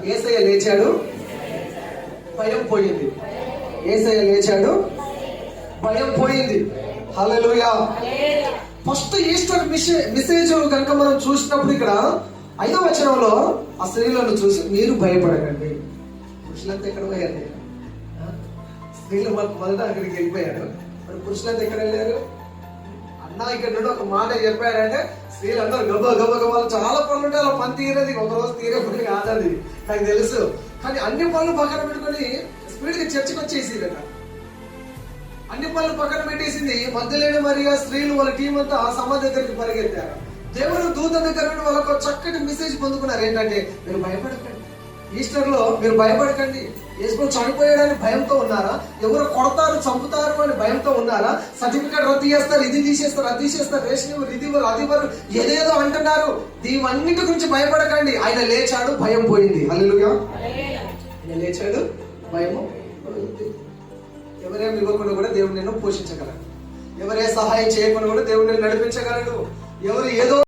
యేసయ్య లేచాడు, భయం పోయింది. యేసయ్య లేచాడు, భయం పోయింది. హల్లెలూయా. ఫస్ట్ ఈస్టర్ మెసేజ్ కనుక మనం చూసినప్పుడు ఇక్కడ 5వ వచనంలో ఆ స్త్రీలను చూసి మీరు భయపడకండి. పురుషులంతా ఎక్కడ పోయారు? స్త్రీలు మొదట అక్కడికి వెళ్ళిపోయారు. మరి పురుషులంతా ఎక్కడ వెళ్ళారు? అన్న ఇక్కడ నుండి ఒక మాట చెప్పారంటే స్త్రీలందరూ గబ చాలా పనులు ఉంటే అలా పని తీరేది, ఒక రోజు తీరే పని కాదది నాకు తెలుసు. కానీ అన్ని పనులు పక్కన పెట్టుకొని స్పీడ్గా చర్చకు వచ్చేసిందట. అన్ని పనులు పక్కన పెట్టేసింది. మధ్యలేని మరియా స్త్రీలు వాళ్ళ టీం అంతా సమాధి దగ్గరికి పరిగెత్తారు. దేవుడు దూత దగ్గర వాళ్ళకు చక్కటి మెసేజ్ పొందుకున్నారు. ఏంటంటే మీరు భయపడకండి, ఈస్టర్ లో మీరు భయపడకండి. యేసు చనిపోయాడని భయంతో ఉన్నారా? ఎవరు కొడతారు చంపుతారు అని భయంతో ఉన్నారా? సర్టిఫికేట్ రద్దు చేస్తారు, ఇది తీసేస్తారు, అది తీసేస్తారు, రేషన్ ఇవ్వరు, ఇది ఇవ్వరు, అది ఇవ్వరు, ఏదేదో అంటున్నారు. దీవన్నిటి గురించి భయపడకండి. ఆయన లేచాడు, భయం పోయింది. హల్లెలూయా. ఆయన లేచాడు, భయము పోయింది. ఎవరేమి ఇవ్వకుండా కూడా దేవుడు నిన్ను పోషించగలడు. ఎవరే సహాయం చేయకుండా కూడా దేవుడు నిన్ను నడిపించగలడు. ఎవరు ఏదో